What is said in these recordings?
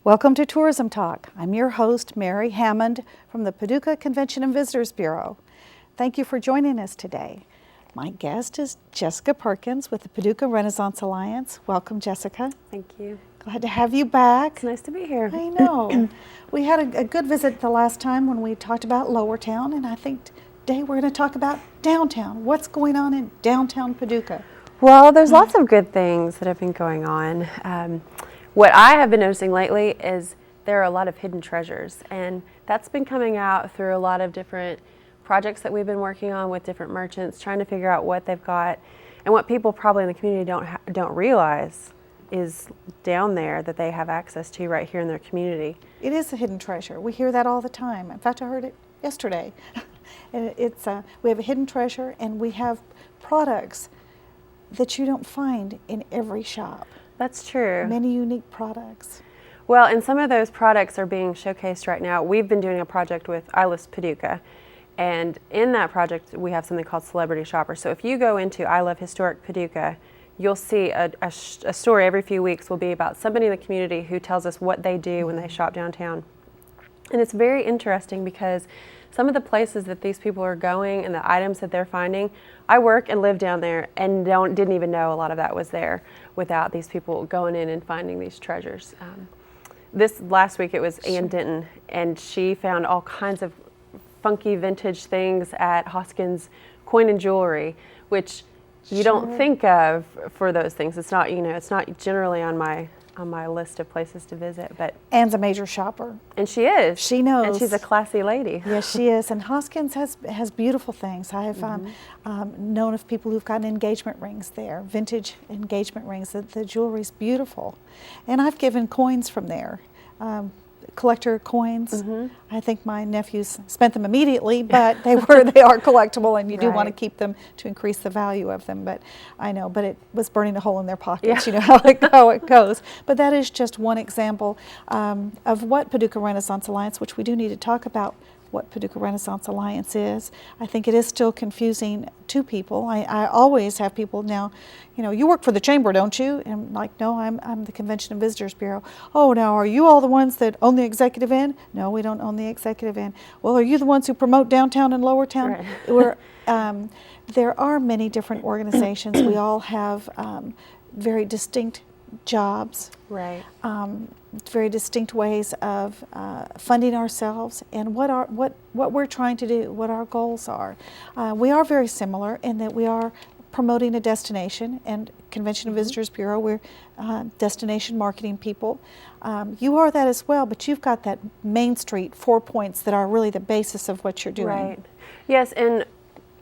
Welcome to Tourism Talk. I'm your host, Mary Hammond from the Paducah Convention and Visitors Bureau. Thank you for joining us today. My guest is Jessica Perkins with the Paducah Renaissance Alliance. Welcome, Jessica. Thank you. Glad to have you back. It's nice to be here. I know. We had a good visit the last time when we talked about Lower Town, and I think today we're going to talk about downtown. What's going on in downtown Paducah? Well, there's lots of good things that have been going on. What I have been noticing lately is there are a lot of hidden treasures, and that's been coming out through a lot of different projects that we've been working on with different merchants, trying to figure out what they've got and what people probably in the community don't realize is down there that they have access to right here in their community. It is a hidden treasure. We hear that all the time. In fact, I heard it yesterday. And we have a hidden treasure, and we have products that you don't find in every shop. That's true. Many unique products. Well, and some of those products are being showcased right now. We've been doing a project with I Paducah, and in that project we have something called Celebrity Shopper. So if you go into I Love Historic Paducah, you'll see a story every few weeks will be about somebody in the community who tells us what they do when they shop downtown. And it's very interesting because some of the places that these people are going and the items that they're finding, I work and live down there and didn't even know a lot of that was there without these people going in and finding these treasures. This last week it was Ann Denton, and she found all kinds of funky vintage things at Hoskins Coin and Jewelry, which you don't think of for those things. It's not, it's not generally on my list of places to visit, but Ann's a major shopper. And she is. She knows. And she's a classy lady. Yes, she is. And Hoskins has beautiful things. I have known of people who've gotten engagement rings there, vintage engagement rings. The jewelry's beautiful. And I've given coins from there. Collector coins. I think my nephews spent them immediately, but they are collectible, and you do want to keep them to increase the value of them. But I know, but it was burning a hole in their pockets. You know how it goes. But that is just one example of what Paducah Renaissance Alliance, which we do need to talk about what Paducah Renaissance Alliance is. I think it is still confusing to people. I always have people now, you work for the chamber, don't you? And I'm like, no, I'm the Convention and Visitors Bureau. Oh, now are you all the ones that own the executive end? No, we don't own the executive end. Well, are you the ones who promote downtown and Lower Town? Right. There are many different organizations. We all have very distinct jobs. Right. Very distinct ways of funding ourselves and what we're trying to do, what our goals are. We are very similar in that we are promoting a destination, and Convention and Visitors Bureau, we're destination marketing people. You are that as well, but you've got that Main Street 4 points that are really the basis of what you're doing. Right. Yes, and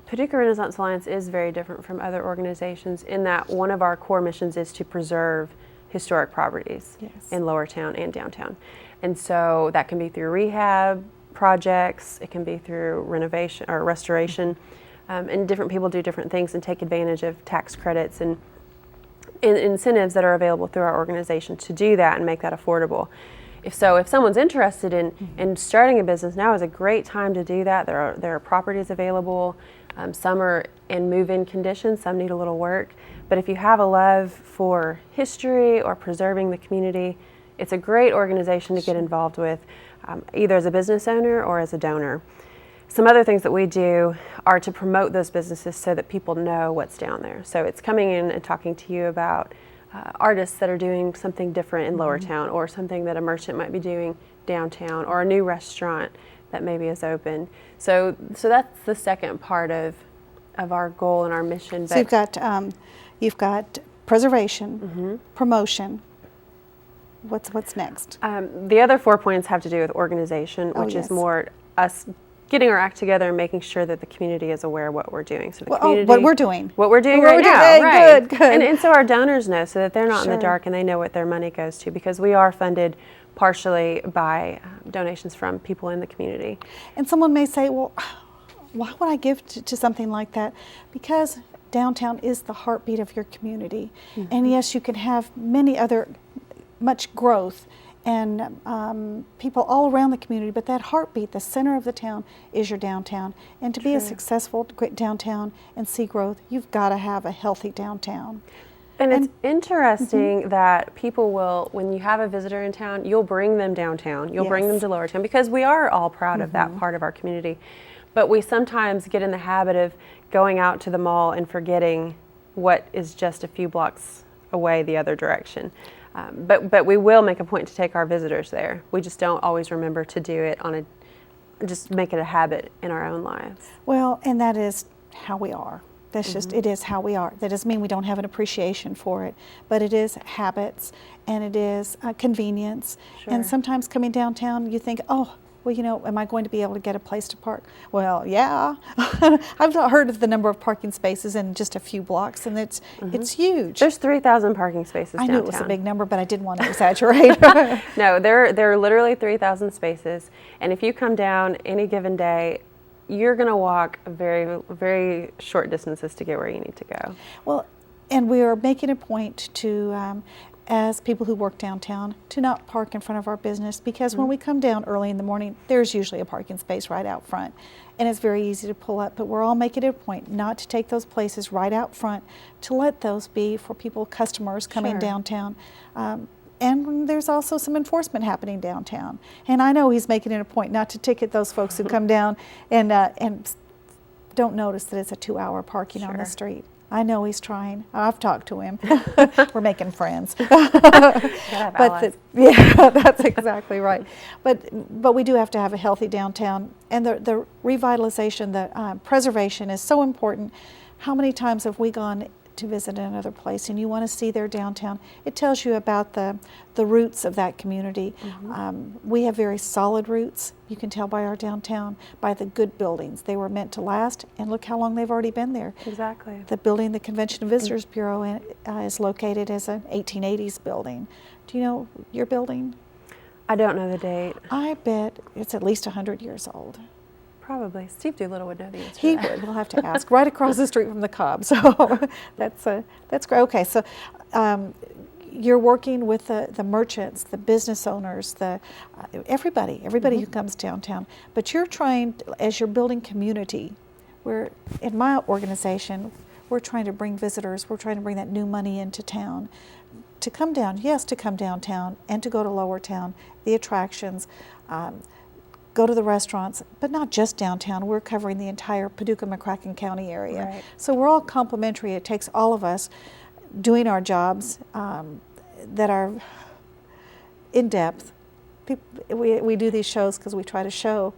Paducah Renaissance Alliance is very different from other organizations in that one of our core missions is to preserve historic properties in Lower Town and downtown. And so that can be through rehab projects, it can be through renovation or restoration, and different people do different things and take advantage of tax credits and incentives that are available through our organization to do that and make that affordable. If someone's interested in starting a business, now is a great time to do that. There are properties available. Some are in move-in condition, some need a little work. But if you have a love for history or preserving the community, it's a great organization to get involved with, either as a business owner or as a donor. Some other things that we do are to promote those businesses so that people know what's down there. So it's coming in and talking to you about artists that are doing something different in Lower Town, or something that a merchant might be doing downtown, or a new restaurant that maybe is open. So that's the second part of our goal and our mission. So you've got preservation, promotion. What's next? The other 4 points have to do with organization, which is more us getting our act together and making sure that the community is aware of what we're doing. So the community, what we're doing. What we're doing right now. Right. Good. And so our donors know, so that they're not in the dark and they know what their money goes to, because we are funded partially by donations from people in the community. And someone may say, well, why would I give to something like that? Because downtown is the heartbeat of your community. And yes, you can have much growth and people all around the community, but that heartbeat, the center of the town, is your downtown. And to be a successful great downtown and see growth, you've got to have a healthy downtown. And it's interesting that people will, when you have a visitor in town, you'll bring them downtown. You'll bring them to Lower Town because we are all proud of that part of our community. But we sometimes get in the habit of going out to the mall and forgetting what is just a few blocks away the other direction. But we will make a point to take our visitors there. We just don't always remember to do it just make it a habit in our own lives. Well, and that is how we are. That's just, it is how we are. That doesn't mean we don't have an appreciation for it, but it is habits and it is convenience. Sure. And sometimes coming downtown, you think, oh, well, you know, am I going to be able to get a place to park? Well, yeah. I've not heard of the number of parking spaces in just a few blocks, and it's huge. There's 3,000 parking spaces downtown. I knew it was a big number, but I didn't want to exaggerate. No, there are literally 3,000 spaces, and if you come down any given day, you're going to walk very, very short distances to get where you need to go. Well, and we are making a point to, as people who work downtown, to not park in front of our business, because when we come down early in the morning, there's usually a parking space right out front, and it's very easy to pull up. But we're all making it a point not to take those places right out front, to let those be for customers coming downtown. And there's also some enforcement happening downtown. And I know he's making it a point not to ticket those folks who come down and don't notice that it's a 2-hour parking on the street. I know he's trying. I've talked to him. We're making friends. But yeah, that's exactly right. But we do have to have a healthy downtown, and the revitalization, the preservation is so important. How many times have we gone to visit another place and you want to see their downtown? It tells you about the roots of that community. We have very solid roots. You can tell by our downtown, by the good buildings. They were meant to last, and look how long they've already been there. Exactly. The building the Convention and Visitors Bureau is located as an 1880s building. Do you know your building? I don't know the date. I bet it's at least 100 years old. Probably. Steve Doolittle would know the answer. He would. We'll have to ask. Right across the street from the Cobb. So that's great. Okay, so you're working with the merchants, the business owners, everybody who comes downtown. But you're trying, as you're building community, in my organization, we're trying to bring visitors. We're trying to bring that new money into town. To come down, yes, to come downtown and to go to Lower Town, the attractions, go to the restaurants, but not just downtown. We're covering the entire Paducah-McCracken County area. Right. So we're all complementary. It takes all of us doing our jobs that are in depth. We do these shows because we try to show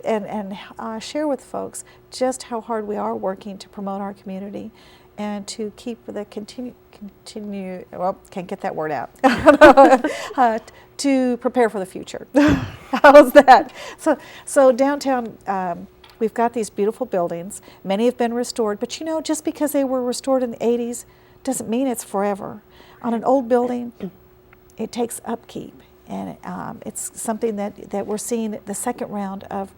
and share with folks just how hard we are working to promote our community and to keep the well, can't get that word out, to prepare for the future. How's that? So downtown, we've got these beautiful buildings. Many have been restored, but you know, just because they were restored in the 80s doesn't mean it's forever. On an old building, it takes upkeep, and it's something that we're seeing the second round of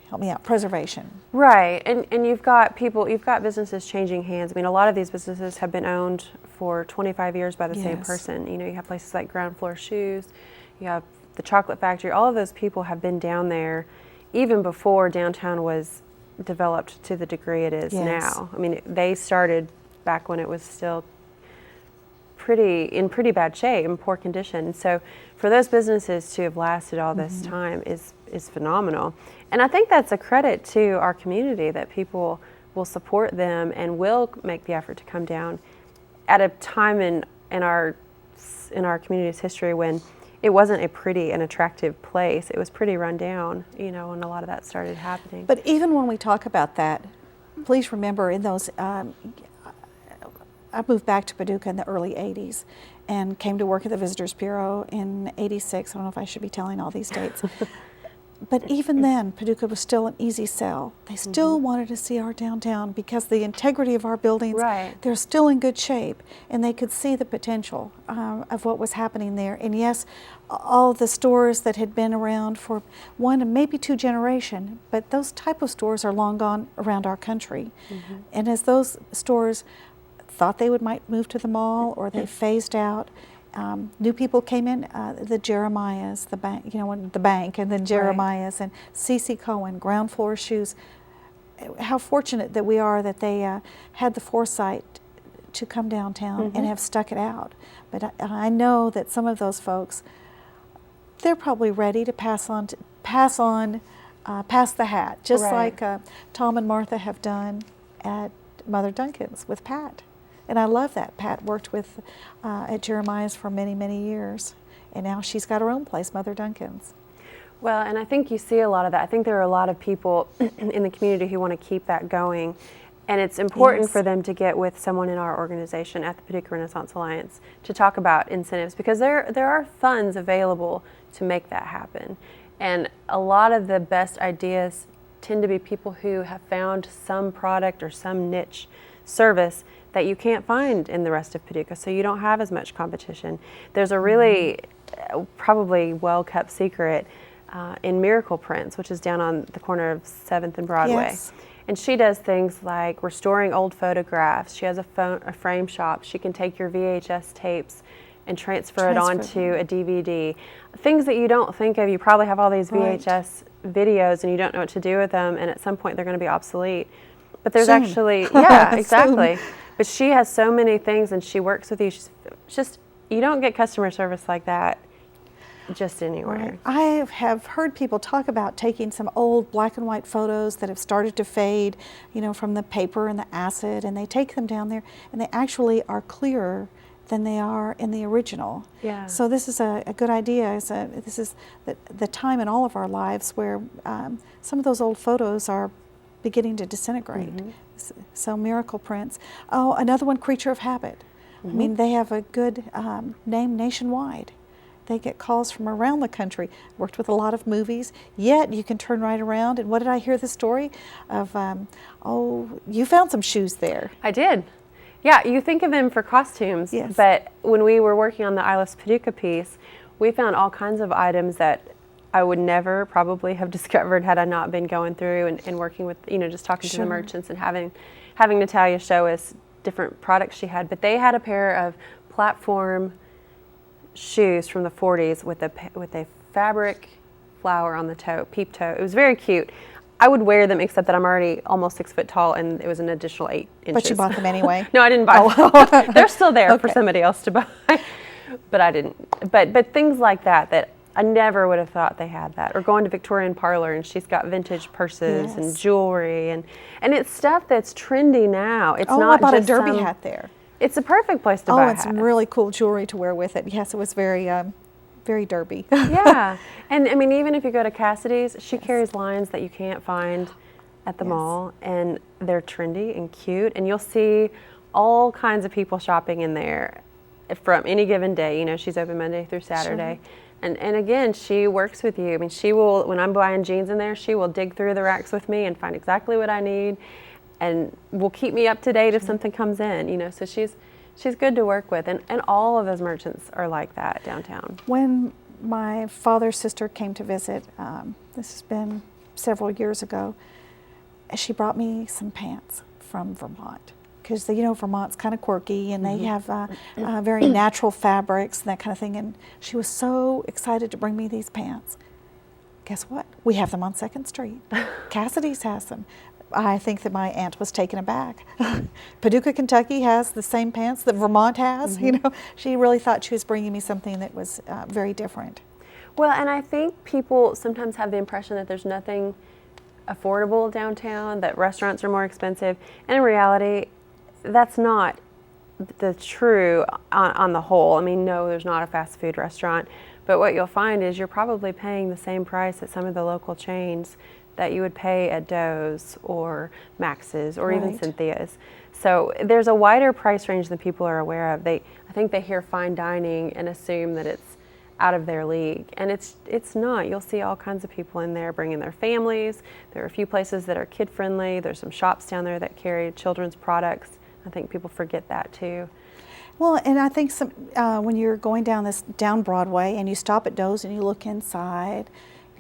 help me out, preservation. Right, and you've got businesses changing hands. I mean, a lot of these businesses have been owned for 25 years by the same person. You know, you have places like Ground Floor Shoes, you have the Chocolate Factory. All of those people have been down there even before downtown was developed to the degree it is now. I mean, they started back when it was still in pretty bad shape, in poor condition. So for those businesses to have lasted all this time is phenomenal. And I think that's a credit to our community that people will support them and will make the effort to come down at a time in our community's history when it wasn't a pretty and attractive place. It was pretty run down, you know, when a lot of that started happening. But even when we talk about that, please remember in those, I moved back to Paducah in the early 80s and came to work at the Visitors Bureau in 86. I don't know if I should be telling all these dates. But even then, Paducah was still an easy sell. They still wanted to see our downtown because the integrity of our buildings, they're still in good shape, and they could see the potential of what was happening there. And yes, all the stores that had been around for 1 and maybe 2 generations, but those type of stores are long gone around our country. And as those stores thought they might move to the mall or they phased out, new people came in, the Jeremiahs, the bank, and then Jeremiahs and C.C. Cohen, Ground Floor Shoes. how fortunate that we are that they had the foresight to come downtown and have stuck it out. But I know that some of those folks, they're probably ready to pass the hat, just like Tom and Martha have done at Mother Duncan's with Pat. And I love that. Pat worked with at Jeremiah's for many, many years. And now she's got her own place, Mother Duncan's. Well, and I think you see a lot of that. I think there are a lot of people in the community who want to keep that going. And it's important for them to get with someone in our organization at the Paducah Renaissance Alliance to talk about incentives, because there are funds available to make that happen. And a lot of the best ideas tend to be people who have found some product or some niche service that you can't find in the rest of Paducah, so you don't have as much competition. There's a really probably well-kept secret in Miracle Prints, which is down on the corner of 7th and Broadway. Yes. And she does things like restoring old photographs. She has a frame shop. She can take your VHS tapes and transfer it onto a DVD. Things that you don't think of. You probably have all these VHS videos and you don't know what to do with them, and at some point they're going to be obsolete. But there's actually, yeah, exactly. But she has so many things, and she works with you. She's just, you don't get customer service like that just anywhere. Right. I have heard people talk about taking some old black and white photos that have started to fade, from the paper and the acid, and they take them down there, and they actually are clearer than they are in the original. Yeah. So this is a good idea. This is the time in all of our lives where some of those old photos are beginning to disintegrate. So Miracle Prints. Oh, another one, Creature of Habit. I mean, they have a good name nationwide. They get calls from around the country. Worked with a lot of movies, yet you can turn right around. And what did I hear the story of? You found some shoes there. I did. Yeah, you think of them for costumes, but when we were working on the I Love Paducah piece, we found all kinds of items that I would never probably have discovered had I not been going through and working with, just talking to the merchants and having Natalia show us different products she had. But they had a pair of platform shoes from the 40s with a fabric flower on the toe, peep toe. It was very cute. I would wear them, except that I'm already almost 6 foot tall, and it was an additional 8 inches. But you bought them anyway? No, I didn't buy them. They're still there for somebody else to buy, but I didn't. But things like that I never would have thought they had that. Or going to Victorian Parlor, and she's got vintage purses and jewelry, and it's stuff that's trendy now. It's not I bought just a derby hat there. It's a perfect place to buy and some really cool jewelry to wear with it. Yes, it was very derby. Yeah, and I mean, even if you go to Cassidy's, she carries lines that you can't find at the mall, and they're trendy and cute, and you'll see all kinds of people shopping in there from any given day. She's open Monday through Saturday. And again, she works with you. I mean, she will, when I'm buying jeans in there, she will dig through the racks with me and find exactly what I need, and will keep me up to date if something comes in, so she's good to work with, and all of those merchants are like that downtown. When my father's sister came to visit, this has been several years ago, she brought me some pants from Vermont, because Vermont's kind of quirky, and they have very natural fabrics and that kind of thing, and she was so excited to bring me these pants. Guess what? We have them on 2nd Street. Cassidy's has them. I think that my aunt was taken aback. Paducah, Kentucky has the same pants that Vermont has. She really thought she was bringing me something that was very different. Well, and I think people sometimes have the impression that there's nothing affordable downtown, that restaurants are more expensive, and in reality, that's not the true on the whole. I mean, no, there's not a fast food restaurant, but what you'll find is you're probably paying the same price at some of the local chains that you would pay at Doe's or Max's or even Cynthia's. So there's a wider price range than people are aware of. I think they hear fine dining and assume that it's out of their league, and it's not. You'll see all kinds of people in there bringing their families. There are a few places that are kid friendly. There's some shops down there that carry children's products. I think people forget that too. Well, and I think when you're going down Broadway and you stop at Doe's and you look inside,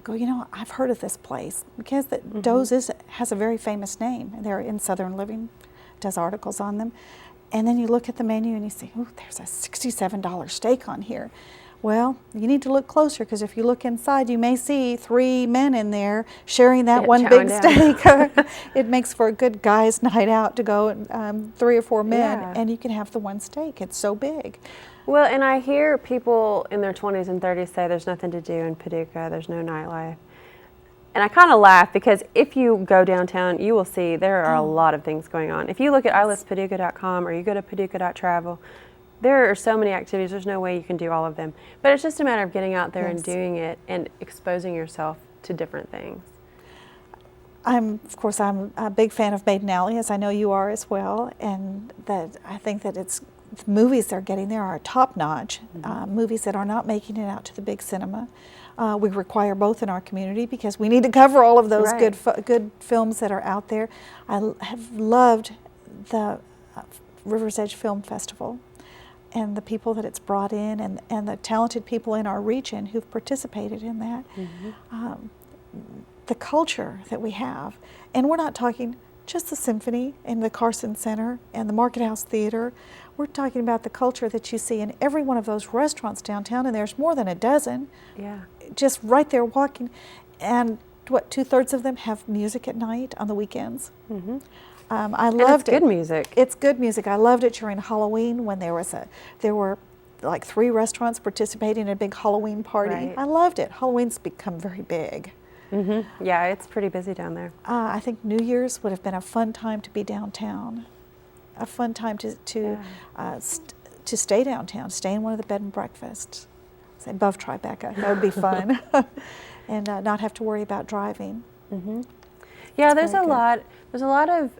go, I've heard of this place, because Doe's has a very famous name. They're in Southern Living, does articles on them. And then you look at the menu and you say, oh, there's a $67 steak on here. Well, you need to look closer, because if you look inside, you may see 3 men in there sharing that one big steak. It makes for a good guy's night out to go, 3 or 4 men, and you can have the one steak. It's so big. Well, and I hear people in their 20s and 30s say there's nothing to do in Paducah, there's no nightlife. And I kind of laugh, because if you go downtown, you will see there are a lot of things going on. If you look at ilistpaducah.com or you go to paducah.travel, there are so many activities, there's no way you can do all of them. But it's just a matter of getting out there and doing it and exposing yourself to different things. Of course, I'm a big fan of Maiden Alley, as I know you are as well, and that I think that the movies they're getting there are top-notch, movies that are not making it out to the big cinema. We require both in our community, because we need to cover all of those good films that are out there. I have loved the River's Edge Film Festival, and the people that it's brought in, and the talented people in our region who've participated in that. The culture that we have, and we're not talking just the symphony and the Carson Center and the Market House Theater. We're talking about the culture that you see in every one of those restaurants downtown, and there's more than a dozen. Yeah. Just right there walking, and what, 2/3 of them have music at night on the weekends. I loved it. It's good music. It's good music. I loved it during Halloween, when there were like 3 restaurants participating in a big Halloween party. Right. I loved it. Halloween's become very big. Yeah, it's pretty busy down there. I think New Year's would have been a fun time to be downtown, a fun time to stay downtown, stay in one of the bed and breakfasts, say above Tribeca. That would be fun, and not have to worry about driving. Yeah, there's a lot of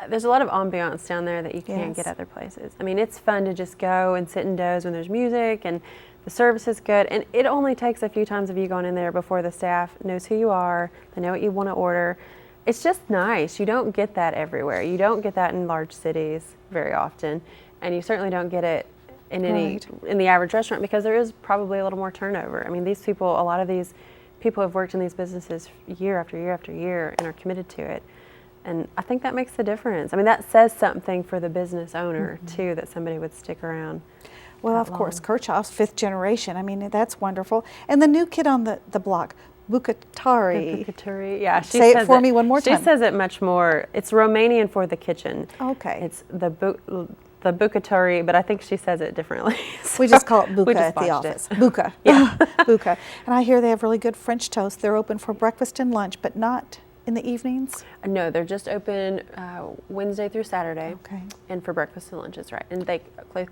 ambiance down there that you can't get other places. I mean, it's fun to just go and sit and doze when there's music, and the service is good, and it only takes a few times of you going in there before the staff knows who you are, they know what you want to order. It's just nice. You don't get that everywhere. You don't get that in large cities very often, and you certainly don't get it in in the average restaurant, because there is probably a little more turnover. I mean, a lot of these people have worked in these businesses year after year after year and are committed to it. And I think that makes the difference. I mean, that says something for the business owner, too, that somebody would stick around. Well, of course, Kirchhoff's 5th generation. I mean, that's wonderful. And the new kid on the block, Bucatari. Bucatari, yeah. Say it for me one more time. She says it much more. It's Romanian for the kitchen. Okay. It's the Bucatari, but I think she says it differently. So we just call it Buca at the office. Buca. Yeah. Buca. And I hear they have really good French toast. They're open for breakfast and lunch, but not in the evenings? No, they're just open Wednesday through Saturday. Okay. And for breakfast and lunches, right. And they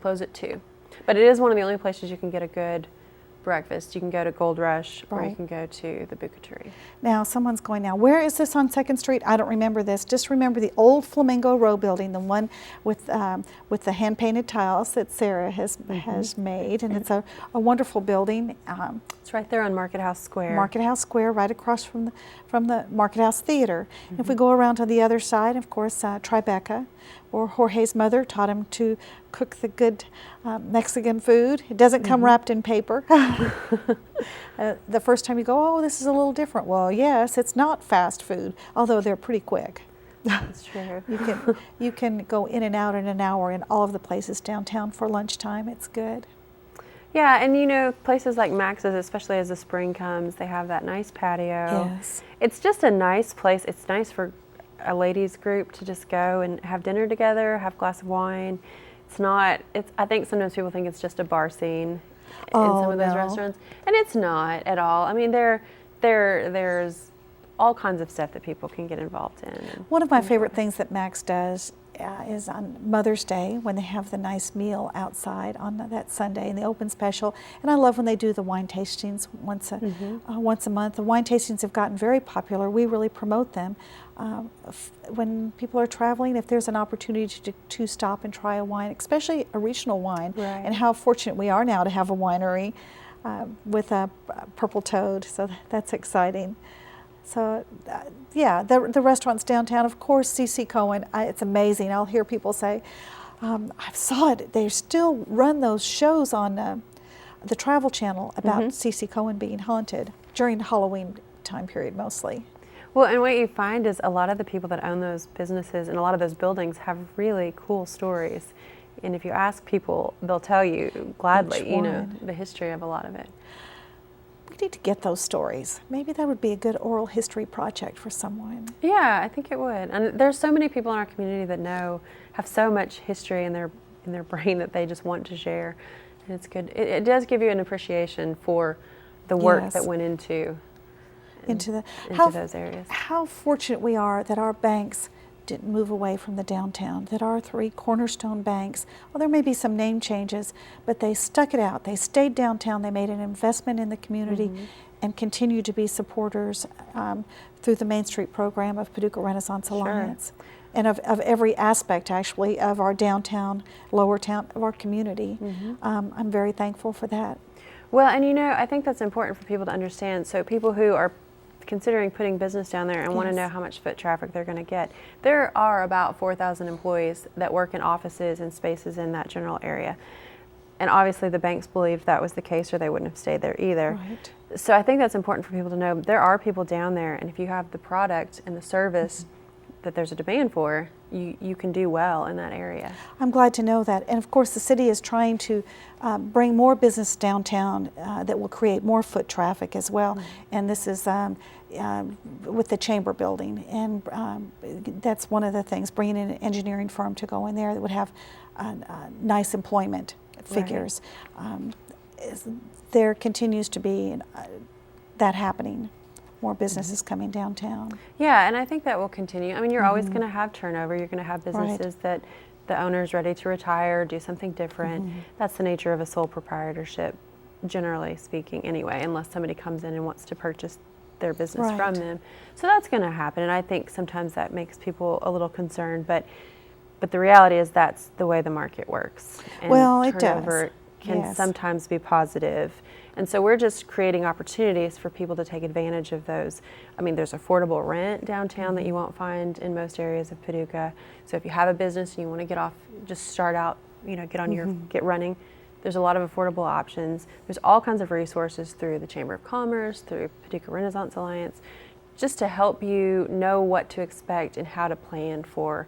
close at 2. But it is one of the only places you can get a good breakfast. You can go to Gold Rush, or you can go to the Bucatari. Now, someone's going, now, where is this on 2nd Street? I don't remember this. Just remember the old Flamingo Row building, the one with the hand-painted tiles that Sarah has made, and it's a wonderful building. It's right there on Market House Square. Market House Square, right across from the Market House Theater. If we go around to the other side, of course, Tribeca, or Jorge's mother taught him to cook the good Mexican food. It doesn't come wrapped in paper. The first time you go, oh, this is a little different. Well, yes, it's not fast food, although they're pretty quick. That's true. You can go in and out in an hour in all of the places downtown for lunchtime. It's good. Yeah, and you know, places like Max's, especially as the spring comes, they have that nice patio. Yes. It's just a nice place. It's nice for a ladies group to just go and have dinner together, have a glass of wine. I think sometimes people think it's just a bar scene in some of those restaurants, and it's not at all. I mean, there's all kinds of stuff that people can get involved in. One of my favorite things that Max does is on Mother's Day, when they have the nice meal outside on that Sunday and the open special. And I love when they do the wine tastings once a month. The wine tastings have gotten very popular. We really promote them. When people are traveling, if there's an opportunity to stop and try a wine, especially a regional wine, and how fortunate we are now to have a winery with a Purple Toad, so that's exciting. So, yeah, the restaurants downtown, of course, C.C. Cohen, it's amazing. I'll hear people say, I saw it, they still run those shows on the Travel Channel about C.C. Cohen being haunted during the Halloween time period mostly. Well, and what you find is a lot of the people that own those businesses and a lot of those buildings have really cool stories. And if you ask people, they'll tell you gladly, Each one. The history of a lot of it. We need to get those stories. Maybe that would be a good oral history project for someone. Yeah, I think it would. And there's so many people in our community that have so much history in their brain that they just want to share. And it's good. It does give you an appreciation for the work that went into those areas. How fortunate we are that our banks didn't move away from the downtown, that our 3 cornerstone banks, well, there may be some name changes, but they stuck it out. They stayed downtown. They made an investment in the community and continue to be supporters through the Main Street program of Paducah Renaissance Alliance. Sure. And of every aspect, actually, of our downtown, lower town, of our community. I'm very thankful for that. Well, and I think that's important for people to understand. So people who are considering putting business down there and want to know how much foot traffic they're going to get. There are about 4,000 employees that work in offices and spaces in that general area. And obviously the banks believed that was the case or they wouldn't have stayed there either. Right. So I think that's important for people to know. There are people down there, and if you have the product and the service that there's a demand for, you can do well in that area. I'm glad to know that. And of course the city is trying to bring more business downtown that will create more foot traffic as well. And this is with the Chamber building. And that's one of the things, bringing in an engineering firm to go in there that would have nice employment figures. There continues to be that happening. More businesses coming downtown. Yeah, and I think that will continue. I mean, you're always going to have turnover. You're going to have businesses that the owner's ready to retire, do something different. That's the nature of a sole proprietorship, generally speaking, anyway, unless somebody comes in and wants to purchase their business from them. So that's going to happen, and I think sometimes that makes people a little concerned, but the reality is that's the way the market works. And turnover can sometimes be positive. And so we're just creating opportunities for people to take advantage of those. I mean, there's affordable rent downtown that you won't find in most areas of Paducah. So if you have a business and you want to get off, just start out, get running, there's a lot of affordable options. There's all kinds of resources through the Chamber of Commerce, through Paducah Renaissance Alliance, just to help you know what to expect and how to plan for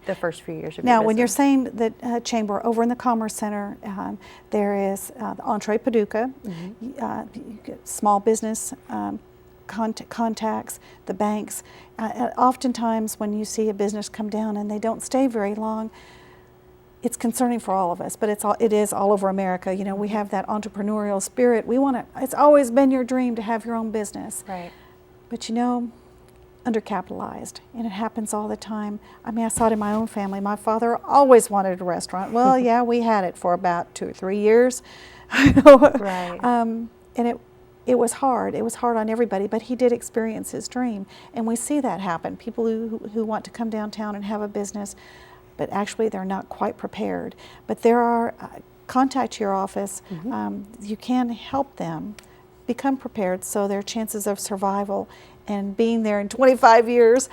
the first few years of your Now, business. when you're saying that Chamber, over in the Commerce Center, there is the Entree Paducah, small business contacts, the banks. Oftentimes when you see a business come down and they don't stay very long, it's concerning for all of us, but it is all over America. We have that entrepreneurial spirit. It's always been your dream to have your own business. Right. But undercapitalized, and it happens all the time. I mean, I saw it in my own family. My father always wanted a restaurant. Well, yeah, we had it for about 2 or 3 years. And it was hard. It was hard on everybody, but he did experience his dream. And we see that happen. People who want to come downtown and have a business, but actually they're not quite prepared. But there are, contact your office. You can help them become prepared so their chances of survival and being there in 25 years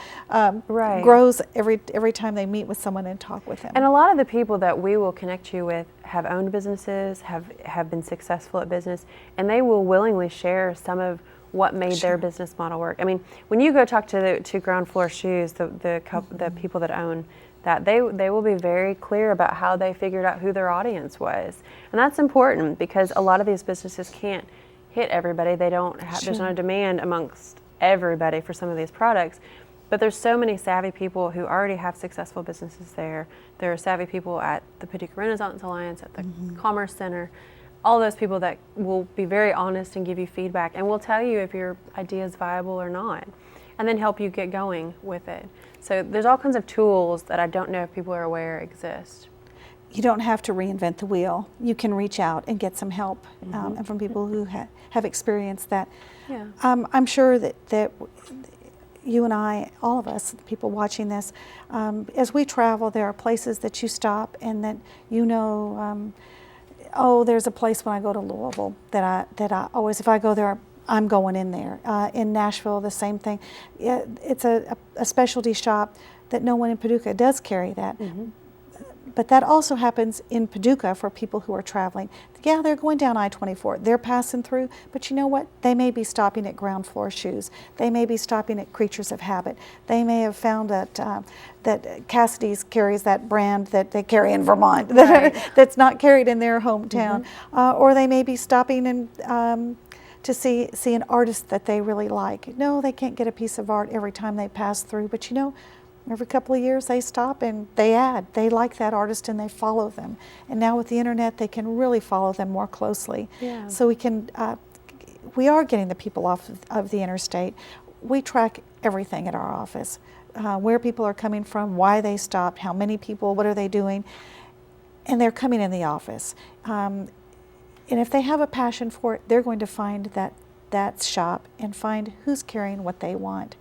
grows every time they meet with someone and talk with them. And a lot of the people that we will connect you with have owned businesses, have been successful at business, and they will willingly share some of what made their business model work. I mean, when you go talk to Ground Floor Shoes, the people that own that, they will be very clear about how they figured out who their audience was. And that's important because a lot of these businesses can't hit everybody. They don't have, there's not a demand amongst everybody for some of these products, but there's so many savvy people who already have successful businesses there. There are savvy people at the Paducah Renaissance Alliance, at the Commerce Center, all those people that will be very honest and give you feedback and will tell you if your idea is viable or not, and then help you get going with it. So there's all kinds of tools that I don't know if people are aware exist. You don't have to reinvent the wheel. You can reach out and get some help and from people who have experienced that. Yeah. I'm sure that you and I, all of us, people watching this, as we travel, there are places that you stop and that there's a place when I go to Louisville that I always, if I go there, I'm going in there. In Nashville, the same thing. It's a specialty shop that no one in Paducah does carry that. But that also happens in Paducah for people who are traveling. Yeah, they're going down I-24. They're passing through, but you know what? They may be stopping at Ground Floor Shoes. They may be stopping at Creatures of Habit. They may have found that that Cassidy's carries that brand that they carry in Vermont that's not carried in their hometown. Or they may be stopping in to see an artist that they really like. No, they can't get a piece of art every time they pass through, but you know, every couple of years they stop and they like that artist and they follow them. And now with the internet, they can really follow them more closely. Yeah. So we are getting the people off of the interstate. We track everything at our office, where people are coming from, why they stopped, how many people, what are they doing, and they're coming in the office. And if they have a passion for it, they're going to find that shop and find who's carrying what they want.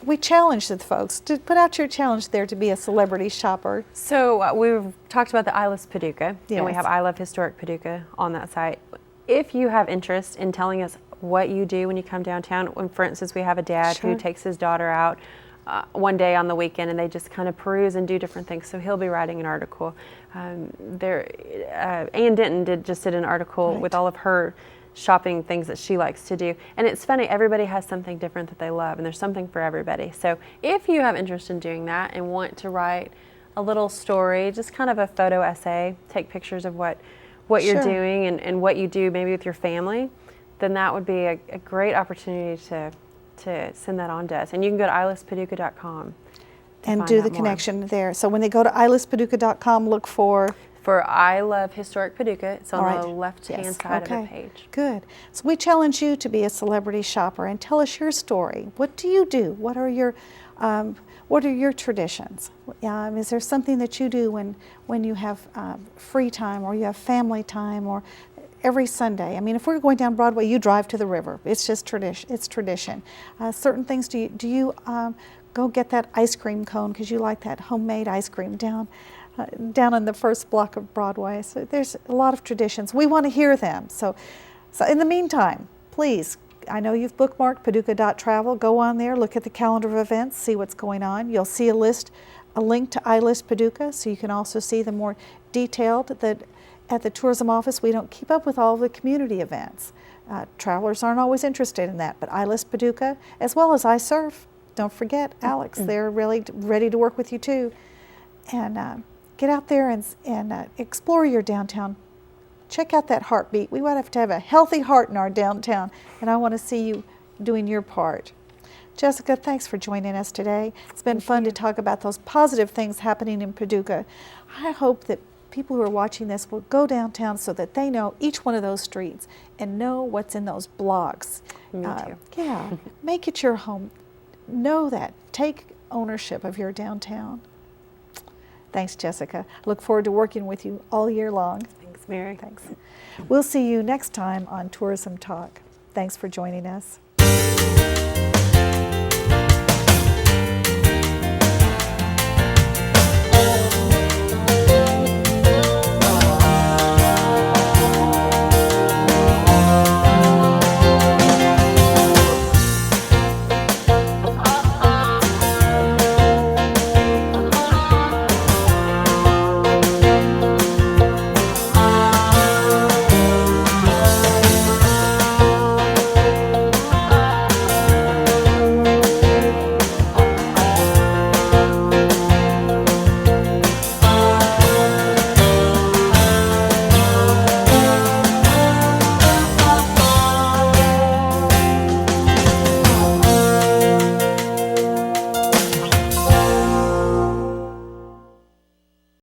We challenge the folks to put out your challenge there to be a celebrity shopper. So we've talked about the I Love Paducah, and we Yes. have I Love Historic Paducah on that site. If you have interest in telling us what you do when you come downtown, when, for instance, we have a dad Sure. who takes his daughter out one day on the weekend and they just kind of peruse and do different things, so he'll be writing an article. Ann Denton just did an article with all of her shopping things that she likes to do. And it's funny, everybody has something different that they love, and there's something for everybody. So if you have interest in doing that and want to write a little story, just kind of a photo essay, take pictures of what you're doing and what you do maybe with your family, then that would be a great opportunity to send that on to us. And you can go to ilistpaducah.com and do the connection there. So when they go to ilistpaducah.com, look for I Love Historic Paducah. It's on the left-hand side of the page. Good. So we challenge you to be a celebrity shopper and tell us your story. What do you do? What are your traditions? Is there something that you do when you have free time, or you have family time, or every Sunday? I mean, if we're going down Broadway, you drive to the river. It's just tradition. It's tradition. Certain things. Do you go get that ice cream cone because you like that homemade ice cream down in the first block of Broadway? So there's a lot of traditions. We want to hear them. So in the meantime, please, I know you've bookmarked Paducah.travel. Go on there, look at the calendar of events, see what's going on. You'll see a link to iList Paducah, so you can also see the more detailed that at the tourism office. We don't keep up with all the community events. Travelers aren't always interested in that, but iList Paducah, as well as iSurf. Don't forget Alex, they're really ready to work with you too. And get out there and explore your downtown. Check out that heartbeat. We want to have a healthy heart in our downtown, and I want to see you doing your part. Jessica, thanks for joining us today. It's been fun to talk about those positive things happening in Paducah. I hope that people who are watching this will go downtown so that they know each one of those streets and know what's in those blocks. Me too. Yeah, make it your home. Know that. Take ownership of your downtown. Thanks, Jessica. Look forward to working with you all year long. Thanks, Mary. Thanks. We'll see you next time on Tourism Talk. Thanks for joining us.